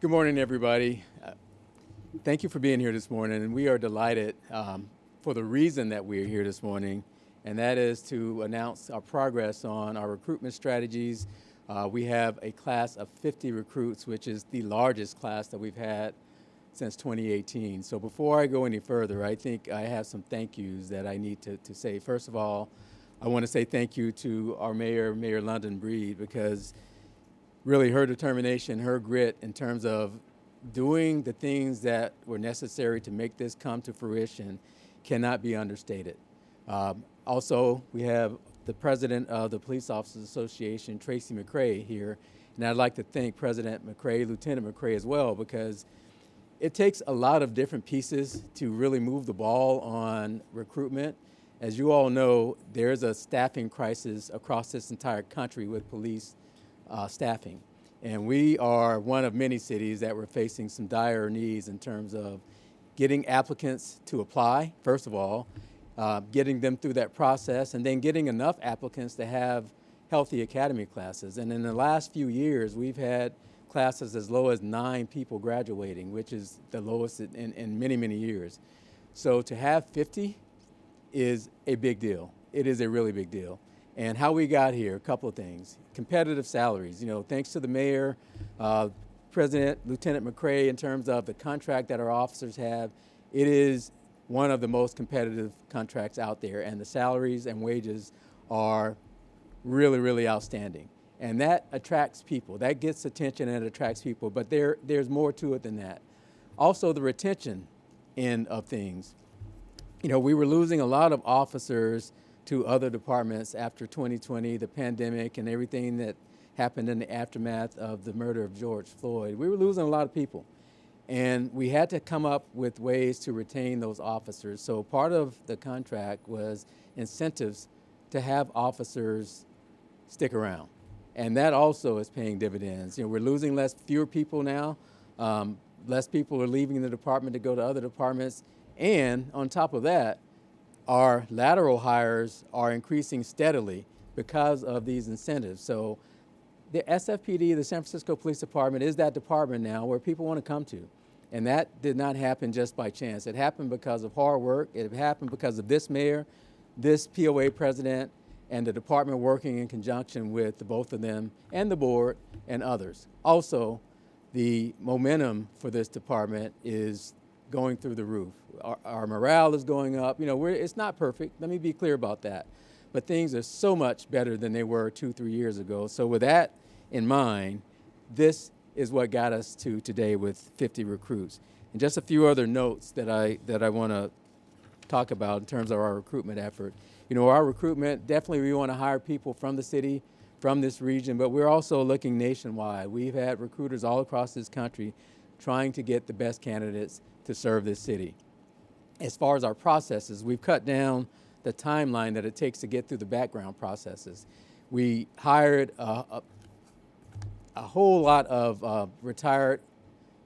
Good morning, everybody. Thank you for being here this morning, and we are delighted for the reason that we are here this morning, and that is to announce our progress on our recruitment strategies. We have a class of 50 recruits, which is the largest class that we've had since 2018. So before I go any further, I think I have some thank yous that I need to say. First of all, I want to say thank you to our mayor, Mayor London Breed, because really her determination, her grit in terms of doing the things that were necessary to make this come to fruition cannot be understated. Also, we have the president of the Police Officers Association, Tracy McCray, here, and I'd like to thank President McCray, Lieutenant McCray as well, because it takes a lot of different pieces to really move the ball on recruitment. As you all know, there's a staffing crisis across this entire country with police staffing. And we are one of many cities that were facing some dire needs in terms of getting applicants to apply, first of all, getting them through that process, and then getting enough applicants to have healthy academy classes. And in the last few years, we've had classes as low as 9 people graduating, which is the lowest in many, many years. So to have 50 is a big deal. It is a really big deal. And how we got here, a couple of things. Competitive salaries, thanks to the mayor, President, Lieutenant McCray, in terms of the contract that our officers have, it is one of the most competitive contracts out there, and the salaries and wages are really, really outstanding. And that attracts people. That gets attention and it attracts people, but there's more to it than that. Also, the retention end of things. We were losing a lot of officers to other departments after 2020, the pandemic, and everything that happened in the aftermath of the murder of George Floyd. We were losing a lot of people, and we had to come up with ways to retain those officers. So part of the contract was incentives to have officers stick around, and that also is paying dividends. We're losing fewer people now. Less people are leaving the department to go to other departments, and on top of that, our lateral hires are increasing steadily because of these incentives. So the SFPD, the San Francisco Police Department, is that department now where people want to come to. And that did not happen just by chance. It happened because of hard work. It happened because of this mayor, this POA president, and the department working in conjunction with the both of them and the board and others. Also, the momentum for this department is going through the roof. Our morale is going up. It's not perfect. Let me be clear about that. But things are so much better than they were 2-3 years ago. So with that in mind, this is what got us to today with 50 recruits. And just a few other notes that I want to talk about in terms of our recruitment effort. Our recruitment, definitely we want to hire people from the city, from this region, but we're also looking nationwide. We've had recruiters all across this country trying to get the best candidates to serve this city. As far as our processes, we've cut down the timeline that it takes to get through the background processes. We hired a whole lot of retired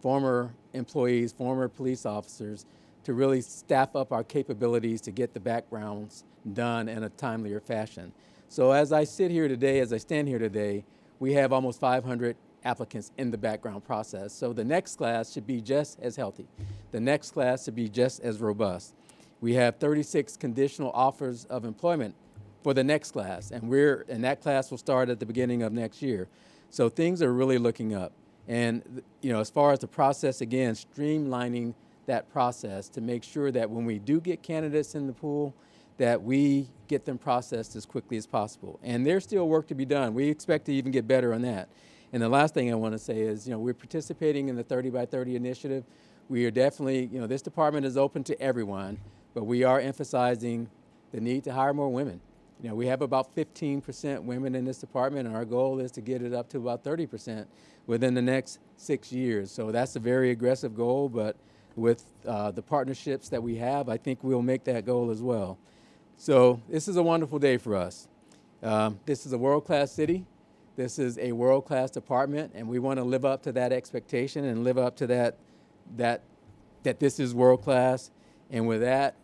former employees, former police officers, to really staff up our capabilities to get the backgrounds done in a timelier fashion. So as I stand here today, we have almost 500 applicants in the background process. So the next class should be just as healthy. The next class should be just as robust. We have 36 conditional offers of employment for the next class, and that class will start at the beginning of next year. So things are really looking up. And as far as the process, again, streamlining that process to make sure that when we do get candidates in the pool, that we get them processed as quickly as possible. And there's still work to be done. We expect to even get better on that. And the last thing I want to say is, we're participating in the 30 by 30 initiative. We are definitely, this department is open to everyone, but we are emphasizing the need to hire more women. We have about 15% women in this department, and our goal is to get it up to about 30% within the next 6 years. So that's a very aggressive goal, but with the partnerships that we have, I think we'll make that goal as well. So this is a wonderful day for us. This is a world-class city. This is a world-class department, and we want to live up to that expectation and live up to that this is world-class. And with that,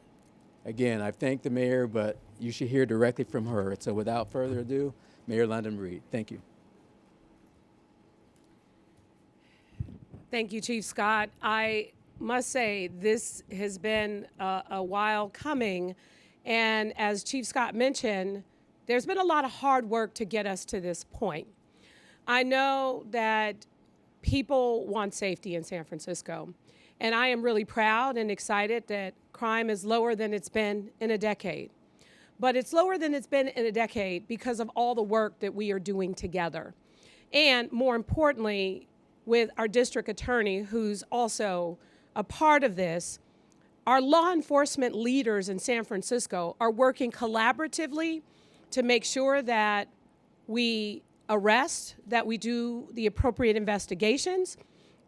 again, I thank the mayor, but you should hear directly from her. So without further ado, Mayor London Breed. Thank you. Thank you, Chief Scott. I must say this has been a while coming, and as Chief Scott mentioned, there's been a lot of hard work to get us to this point. I know that people want safety in San Francisco, and I am really proud and excited that crime is lower than it's been in a decade. But it's lower than it's been in a decade because of all the work that we are doing together. And more importantly, with our district attorney, who's also a part of this, our law enforcement leaders in San Francisco are working collaboratively to make sure that we arrest, that we do the appropriate investigations,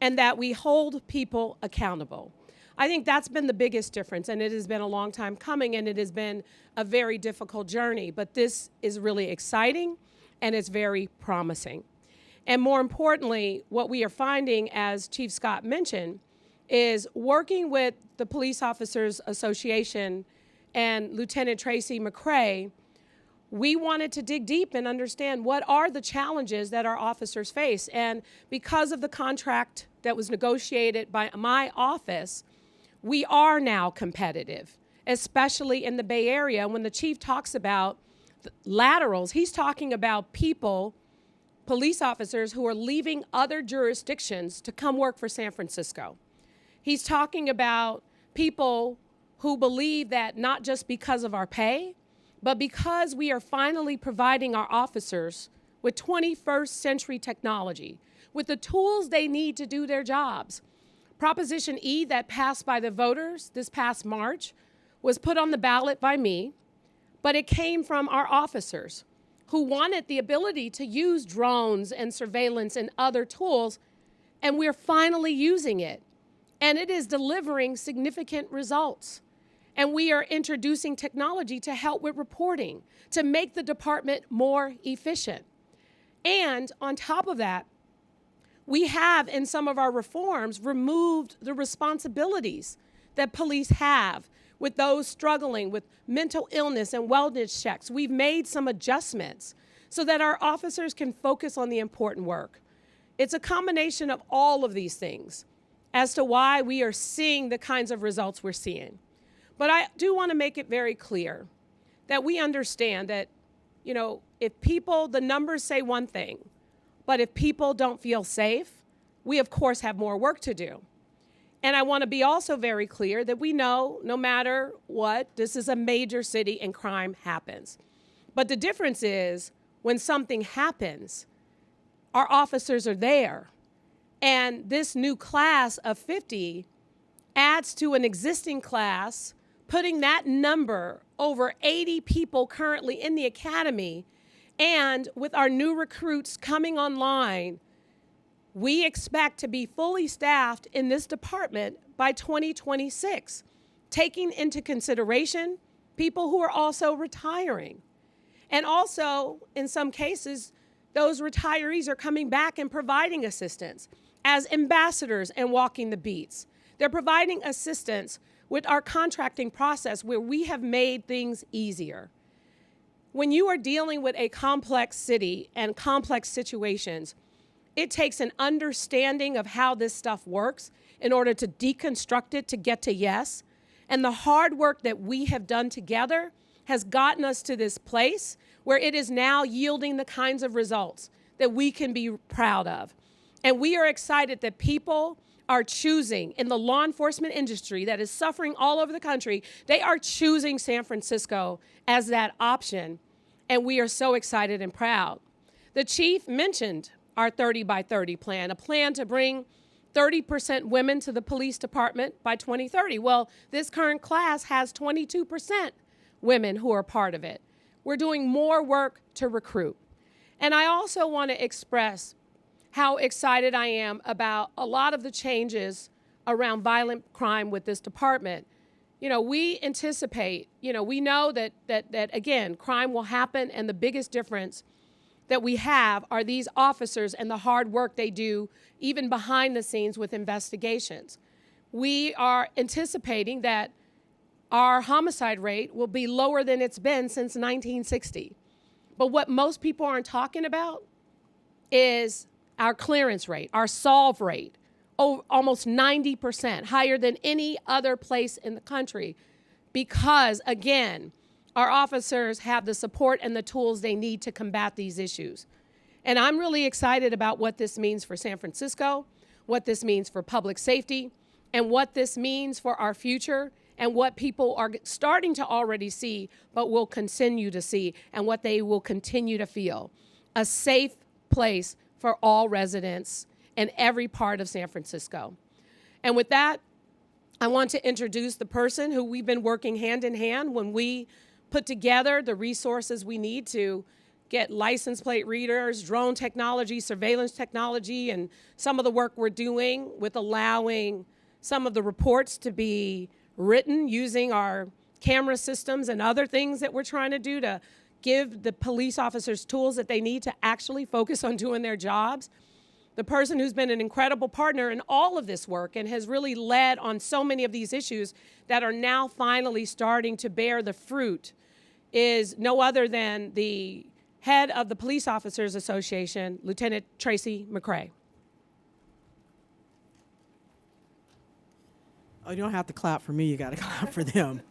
and that we hold people accountable. I think that's been the biggest difference, and it has been a long time coming, and it has been a very difficult journey, but this is really exciting, and it's very promising. And more importantly, what we are finding, as Chief Scott mentioned, is working with the Police Officers Association and Lieutenant Tracy McCray, we wanted to dig deep and understand what are the challenges that our officers face. And because of the contract that was negotiated by my office, we are now competitive, especially in the Bay Area. When the chief talks about laterals, he's talking about people, police officers who are leaving other jurisdictions to come work for San Francisco. He's talking about people who believe that not just because of our pay, but because we are finally providing our officers with 21st century technology, with the tools they need to do their jobs. Proposition E that passed by the voters this past March was put on the ballot by me, but it came from our officers who wanted the ability to use drones and surveillance and other tools, and we're finally using it. And it is delivering significant results. And we are introducing technology to help with reporting, to make the department more efficient. And on top of that, we have, in some of our reforms, removed the responsibilities that police have with those struggling with mental illness and wellness checks. We've made some adjustments so that our officers can focus on the important work. It's a combination of all of these things as to why we are seeing the kinds of results we're seeing. But I do want to make it very clear that we understand that, if people, the numbers say one thing, but if people don't feel safe, we of course have more work to do. And I want to be also very clear that we know no matter what, this is a major city and crime happens. But the difference is when something happens, our officers are there. And this new class of 50 adds to an existing class, putting that number over 80 people currently in the academy. And with our new recruits coming online, we expect to be fully staffed in this department by 2026, taking into consideration people who are also retiring. And also, in some cases, those retirees are coming back and providing assistance as ambassadors and walking the beats. They're providing assistance with our contracting process where we have made things easier. When you are dealing with a complex city and complex situations, it takes an understanding of how this stuff works in order to deconstruct it to get to yes. And the hard work that we have done together has gotten us to this place where it is now yielding the kinds of results that we can be proud of. And we are excited that people are choosing in the law enforcement industry that is suffering all over the country, they are choosing San Francisco as that option. And we are so excited and proud. The chief mentioned our 30 by 30 plan, a plan to bring 30% women to the police department by 2030. Well, this current class has 22% women who are part of it. We're doing more work to recruit. And I also want to express how excited I am about a lot of the changes around violent crime with this department. We anticipate, we know that again, crime will happen, and the biggest difference that we have are these officers and the hard work they do even behind the scenes with investigations. We are anticipating that our homicide rate will be lower than it's been since 1960. But what most people aren't talking about is our clearance rate, our solve rate. almost 90%, higher than any other place in the country, because, again, our officers have the support and the tools they need to combat these issues. And I'm really excited about what this means for San Francisco, what this means for public safety, and what this means for our future, and what people are starting to already see, but will continue to see, and what they will continue to feel. A safe place for all residents in every part of San Francisco. And with that, I want to introduce the person who we've been working hand in hand when we put together the resources we need to get license plate readers, drone technology, surveillance technology, and some of the work we're doing with allowing some of the reports to be written using our camera systems and other things that we're trying to do to give the police officers tools that they need to actually focus on doing their jobs. The person who's been an incredible partner in all of this work and has really led on so many of these issues that are now finally starting to bear the fruit is no other than the head of the Police Officers Association, Lieutenant Tracy McCray. Oh, you don't have to clap for me, you got to clap for them.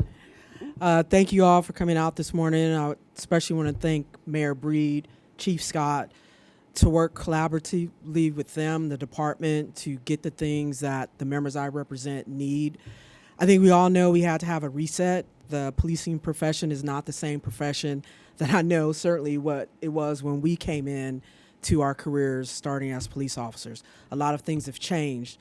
Thank you all for coming out this morning. I especially want to thank Mayor Breed, Chief Scott, to work collaboratively with them, the department, to get the things that the members I represent need. I think we all know we had to have a reset. The policing profession is not the same profession that I know certainly what it was when we came in to our careers starting as police officers. A lot of things have changed,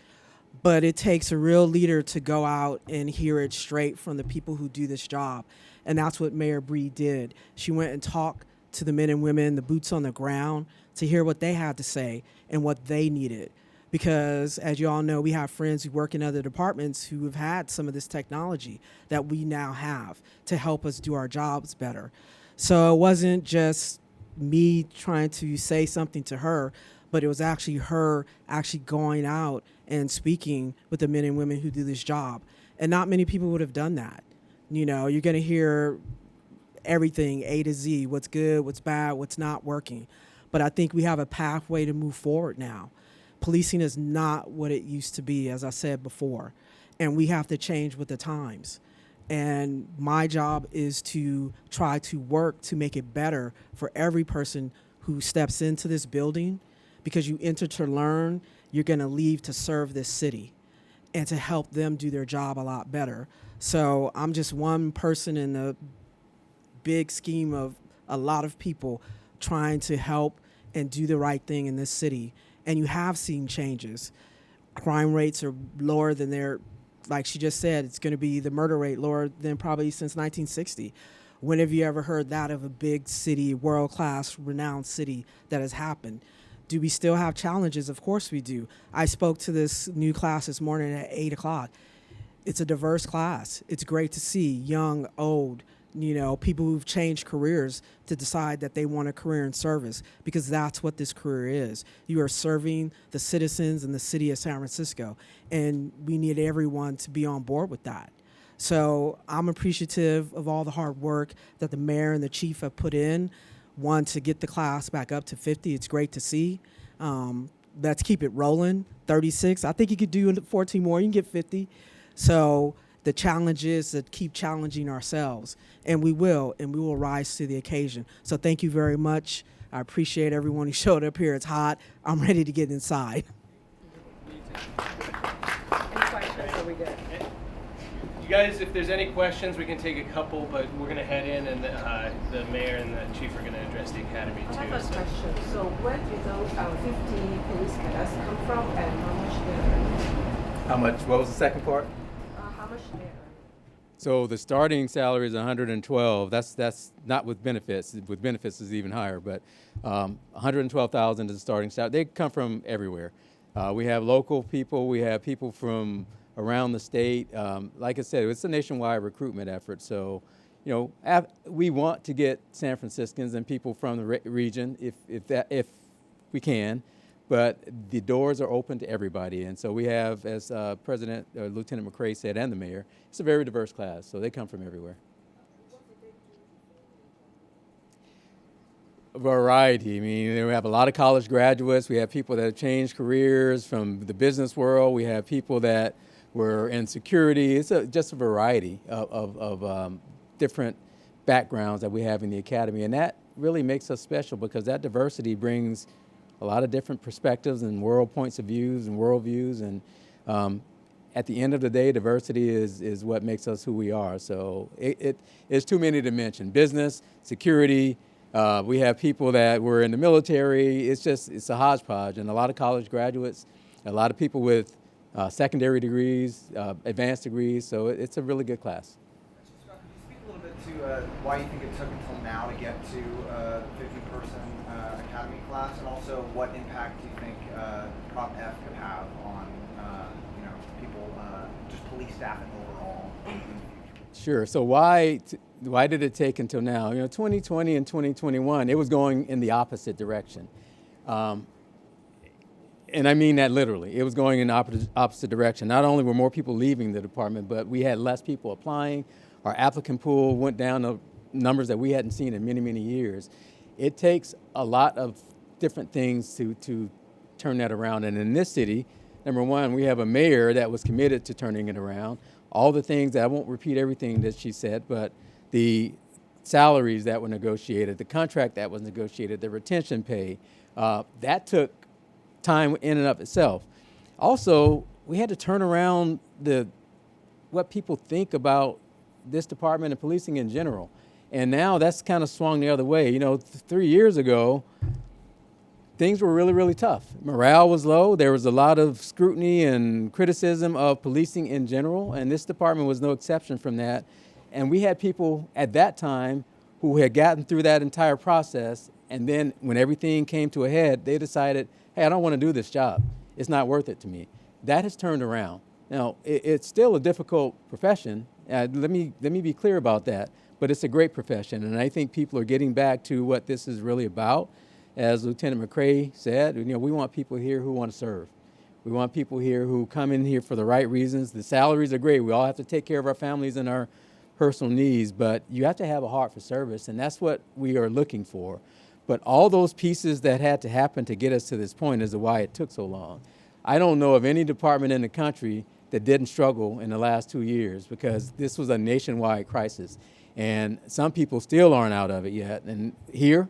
but it takes a real leader to go out and hear it straight from the people who do this job. And that's what Mayor Breed did. She went and talked to the men and women, the boots on the ground, to hear what they had to say and what they needed. Because as you all know, we have friends who work in other departments who have had some of this technology that we now have to help us do our jobs better. So it wasn't just me trying to say something to her, but it was actually her actually going out and speaking with the men and women who do this job. And not many people would have done that. You know, you're gonna hear everything A to Z, what's good, what's bad, what's not working. But I think we have a pathway to move forward now. Policing is not what it used to be, as I said before, and we have to change with the times. And my job is to try to work to make it better for every person who steps into this building, because you enter to learn, you're gonna leave to serve this city and to help them do their job a lot better. So I'm just one person in the big scheme of a lot of people trying to help and do the right thing in this city. And you have seen changes. Crime rates are lower than they're, like she just said, it's going to be the murder rate lower than probably since 1960. When have you ever heard that of a big city, world-class, renowned city that has happened? Do we still have challenges? Of course we do. I spoke to this new class this morning at 8 o'clock. It's a diverse class. It's great to see young, old, you know, people who've changed careers to decide that they want a career in service, because that's what this career is. You are serving the citizens in the city of San Francisco, and we need everyone to be on board with that. So I'm appreciative of all the hard work that the mayor and the chief have put in. One, to get the class back up to 50, it's great to see. Let's keep it rolling. 36, I think you could do 14 more, you can get 50. So the challenge is to keep challenging ourselves, and we will rise to the occasion. So thank you very much. I appreciate everyone who showed up here. It's hot. I'm ready to get inside. Any questions? Are we good? You guys, if there's any questions, we can take a couple, but we're going to head in, and the mayor and the chief are going to address the academy too. I have a question. So where do those 50 police cadets come from, and how much they're earning? How much? What was the second part? How much they're earning? So the starting salary is 112. That's not with benefits. With benefits is even higher, but 112,000 is the starting salary. They come from everywhere. We have local people. We have people from around the state. Like I said, it's a nationwide recruitment effort. So, you know, we want to get San Franciscans and people from the region if we can. But the doors are open to everybody. And so we have, as Lieutenant McCray said, and the mayor, it's a very diverse class. So they come from everywhere. variety. I mean, we have a lot of college graduates. We have people that have changed careers from the business world. We have people that were in security. It's just a variety of different backgrounds that we have in the academy. And that really makes us special because that diversity brings a lot of different perspectives and world points of views and worldviews. And at the end of the day, diversity is what makes us who we are. So it's too many to mention. Business, security, we have people that were in the military. It's a hodgepodge. And a lot of college graduates, a lot of people with secondary degrees, advanced degrees. So it's a really good class. Scott, could you speak a little bit to why you think it took until now to get to the 50-person academy class, and also what impact do you think Prop F could have on people, just police staffing overall in the future? Sure. So why did it take until now? 2020 and 2021, it was going in the opposite direction. And I mean that literally. It was going in the opposite direction. Not only were more people leaving the department, but we had less people applying. Our applicant pool went down to numbers that we hadn't seen in many, many years. It takes a lot of different things to turn that around. And in this city, number one, we have a mayor that was committed to turning it around. All the things that I won't repeat everything that she said, but the salaries that were negotiated, the contract that was negotiated, the retention pay, that took time in and of itself. Also, we had to turn around what people think about this department and policing in general. And now that's kind of swung the other way. 3 years ago, things were really, really tough. Morale was low. There was a lot of scrutiny and criticism of policing in general, and this department was no exception from that. And we had people at that time who had gotten through that entire process, and then when everything came to a head, they decided, hey, I don't want to do this job. It's not worth it to me. That has turned around. Now, it's still a difficult profession. Let me be clear about that. But it's a great profession, and I think people are getting back to what this is really about. As Lieutenant McCrae said, we want people here who want to serve. We want people here who come in here for the right reasons. The salaries are great. We all have to take care of our families and our personal needs, but you have to have a heart for service, and that's what we are looking for. But all those pieces that had to happen to get us to this point is why it took so long. I don't know of any department in the country that didn't struggle in the last 2 years, because this was a nationwide crisis. And some people still aren't out of it yet. And here,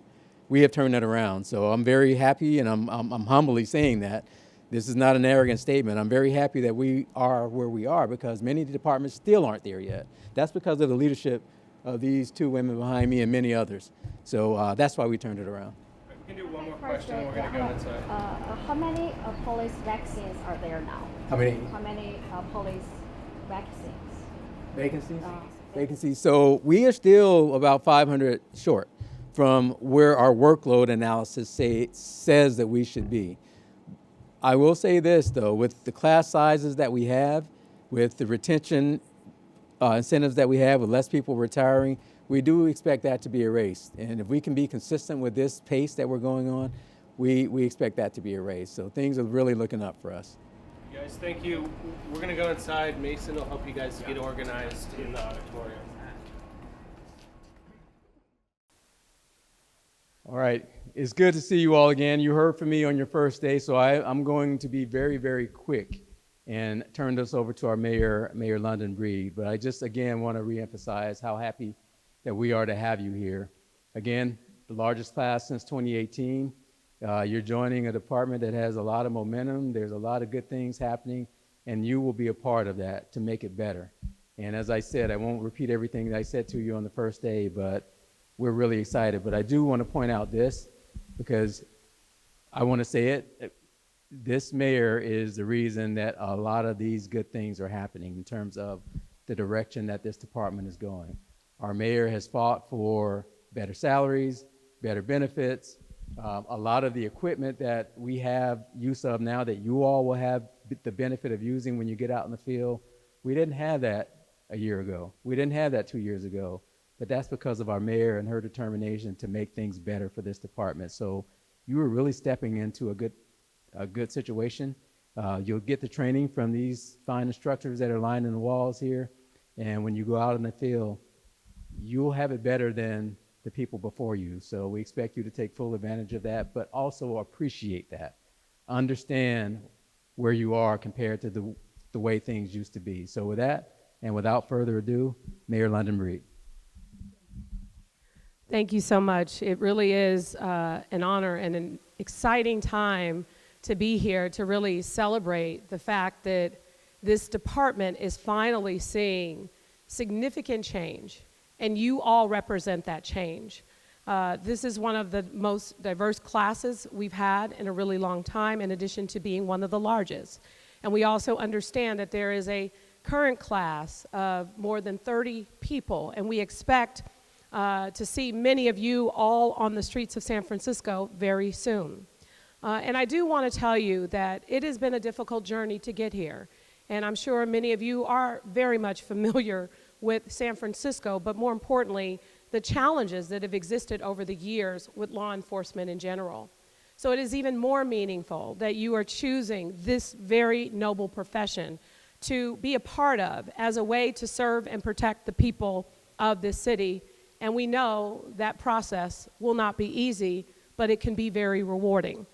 we have turned that around. So I'm very happy, and I'm humbly saying that. This is not an arrogant statement. I'm very happy that we are where we are, because many departments still aren't there yet. That's because of the leadership of these two women behind me and many others. So that's why we turned it around. We can do one more question, and we're going to go inside. How many police vaccines are there now? How many? How many police vaccines? Vacancies? Vacancies. So we are still about 500 short from where our workload analysis says that we should be. I will say this, though, with the class sizes that we have, with the retention incentives that we have, with less people retiring, we do expect that to be erased. And if we can be consistent with this pace that we're going on, we expect that to be erased. So things are really looking up for us. Guys, thank you. We're going to go inside. Mason will help you guys get organized in the auditorium. All right. It's good to see you all again. You heard from me on your first day, so I'm going to be very, very quick and turn this over to our Mayor London Breed. But I just, again, want to reemphasize how happy that we are to have you here. Again, the largest class since 2018. You're joining a department that has a lot of momentum. There's a lot of good things happening, and you will be a part of that to make it better. And as I said, I won't repeat everything that I said to you on the first day, but we're really excited. But I do want to point out this, because I want to say it. This mayor is the reason that a lot of these good things are happening in terms of the direction that this department is going. Our mayor has fought for better salaries, better benefits, a lot of the equipment that we have use of now that you all will have the benefit of using when you get out in the field. We didn't have that a year ago. We didn't have that 2 years ago. But that's because of our mayor and her determination to make things better for this department. So you are really stepping into a good situation. You'll get the training from these fine instructors that are lining the walls here. And when you go out in the field, you'll have it better than the people before you. So we expect you to take full advantage of that, but also appreciate that. Understand where you are compared to the way things used to be. So with that, and without further ado, Mayor London Breed. Thank you so much. It really is an honor and an exciting time to be here to really celebrate the fact that this department is finally seeing significant change, and you all represent that change. This is one of the most diverse classes we've had in a really long time, in addition to being one of the largest. And we also understand that there is a current class of more than 30 people, and we expect to see many of you all on the streets of San Francisco very soon. And I do want to tell you that it has been a difficult journey to get here. And I'm sure many of you are very much familiar with San Francisco, but more importantly, the challenges that have existed over the years with law enforcement in general. So it is even more meaningful that you are choosing this very noble profession to be a part of as a way to serve and protect the people of this city. And we know that process will not be easy, but it can be very rewarding.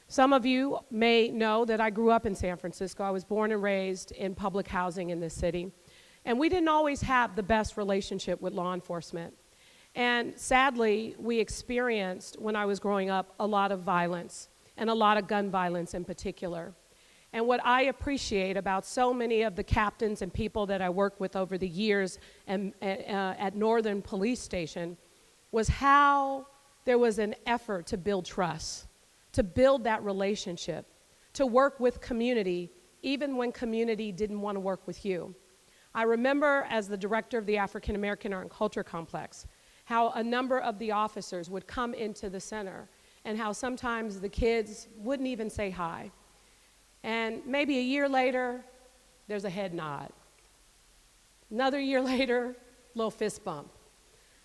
Some of you may know that I grew up in San Francisco. I was born and raised in public housing in this city. And we didn't always have the best relationship with law enforcement. And sadly, we experienced, when I was growing up, a lot of violence, and a lot of gun violence in particular. And what I appreciate about so many of the captains and people that I worked with over the years at Northern Police Station was how there was an effort to build trust, to build that relationship, to work with community, even when community didn't want to work with you. I remember, as the director of the African American Art and Culture Complex, how a number of the officers would come into the center and how sometimes the kids wouldn't even say hi. And maybe a year later, there's a head nod. Another year later, little fist bump.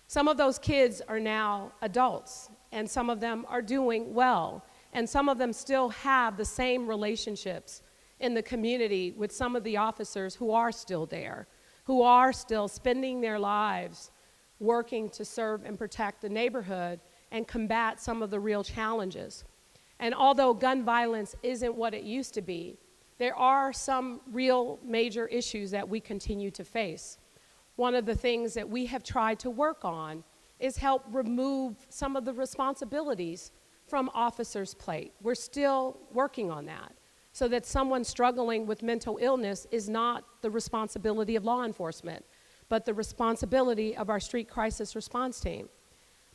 Some of those kids are now adults, and some of them are doing well, and some of them still have the same relationships in the community with some of the officers who are still there, who are still spending their lives working to serve and protect the neighborhood and combat some of the real challenges. And although gun violence isn't what it used to be, there are some real major issues that we continue to face. One of the things that we have tried to work on is help remove some of the responsibilities from officers' plate. We're still working on that, so that someone struggling with mental illness is not the responsibility of law enforcement, but the responsibility of our street crisis response team.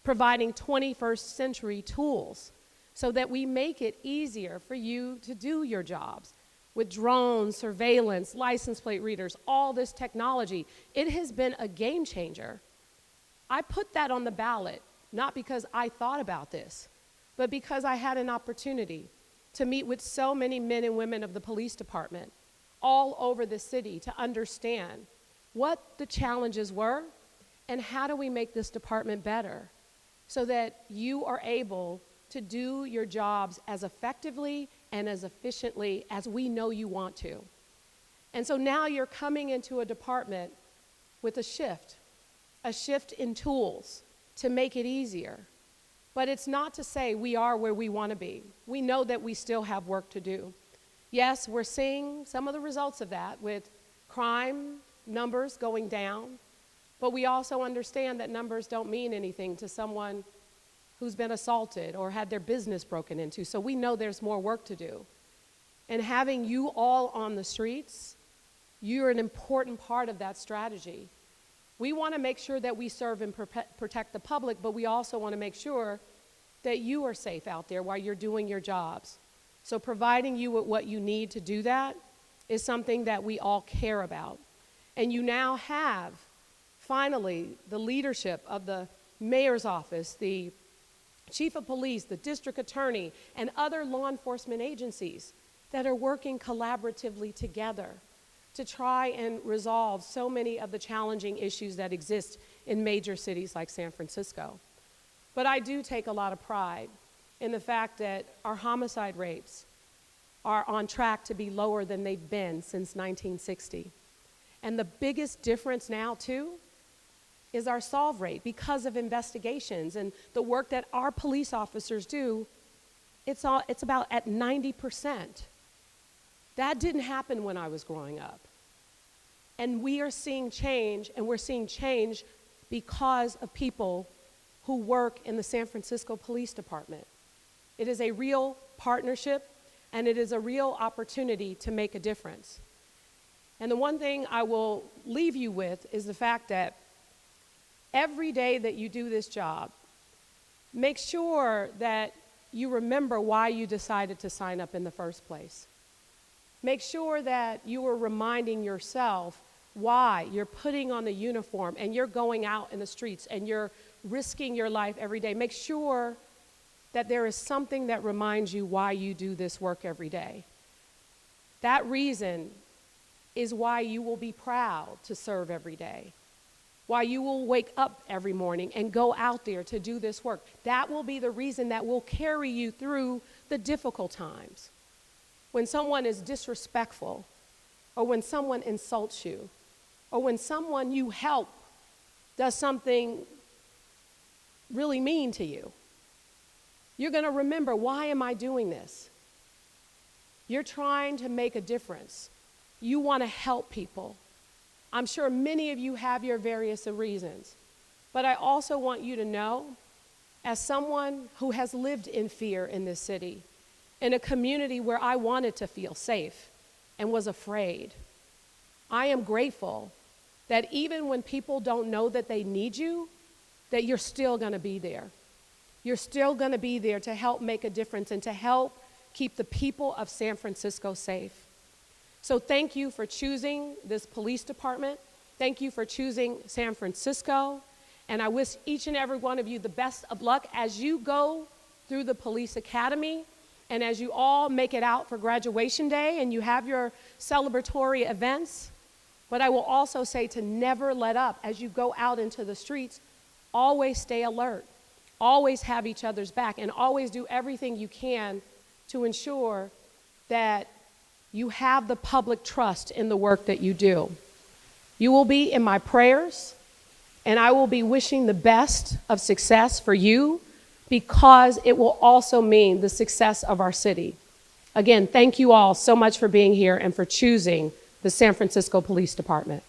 Providing 21st century tools so that we make it easier for you to do your jobs. With drones, surveillance, license plate readers, all this technology, it has been a game changer. I put that on the ballot, not because I thought about this, but because I had an opportunity to meet with so many men and women of the police department all over the city to understand what the challenges were and how do we make this department better so that you are able to do your jobs as effectively and as efficiently as we know you want to. And so now you're coming into a department with a shift in tools to make it easier. But it's not to say we are where we want to be. We know that we still have work to do. Yes, we're seeing some of the results of that with crime numbers going down, but we also understand that numbers don't mean anything to someone who's been assaulted or had their business broken into. So we know there's more work to do. And having you all on the streets, you're an important part of that strategy. We want to make sure that we serve and protect the public, but we also want to make sure that you are safe out there while you're doing your jobs. So providing you with what you need to do that is something that we all care about. And you now have, finally, the leadership of the mayor's office, the chief of police, the district attorney, and other law enforcement agencies that are working collaboratively together to try and resolve so many of the challenging issues that exist in major cities like San Francisco. But I do take a lot of pride in the fact that our homicide rates are on track to be lower than they've been since 1960. And the biggest difference now, too, is our solve rate because of investigations and the work that our police officers do. It's about at 90%. That didn't happen when I was growing up. And we are seeing change, and we're seeing change because of people who work in the San Francisco Police Department. It is a real partnership, and it is a real opportunity to make a difference. And the one thing I will leave you with is the fact that every day that you do this job, make sure that you remember why you decided to sign up in the first place. Make sure that you are reminding yourself why you're putting on the uniform and you're going out in the streets and you're risking your life every day. Make sure that there is something that reminds you why you do this work every day. That reason is why you will be proud to serve every day, why you will wake up every morning and go out there to do this work. That will be the reason that will carry you through the difficult times. When someone is disrespectful, or when someone insults you, or when someone you help does something really mean to you, you're going to remember, why am I doing this? You're trying to make a difference. You want to help people. I'm sure many of you have your various reasons, but I also want you to know, as someone who has lived in fear in this city, in a community where I wanted to feel safe and was afraid, I am grateful that even when people don't know that they need you, that you're still going to be there. You're still going to be there to help make a difference and to help keep the people of San Francisco safe. So thank you for choosing this police department. Thank you for choosing San Francisco. And I wish each and every one of you the best of luck as you go through the police academy and as you all make it out for graduation day and you have your celebratory events. But I will also say to never let up as you go out into the streets. Always stay alert. Always have each other's back, and always do everything you can to ensure that you have the public trust in the work that you do. You will be in my prayers, and I will be wishing the best of success for you, because it will also mean the success of our city. Again, thank you all so much for being here and for choosing the San Francisco Police Department.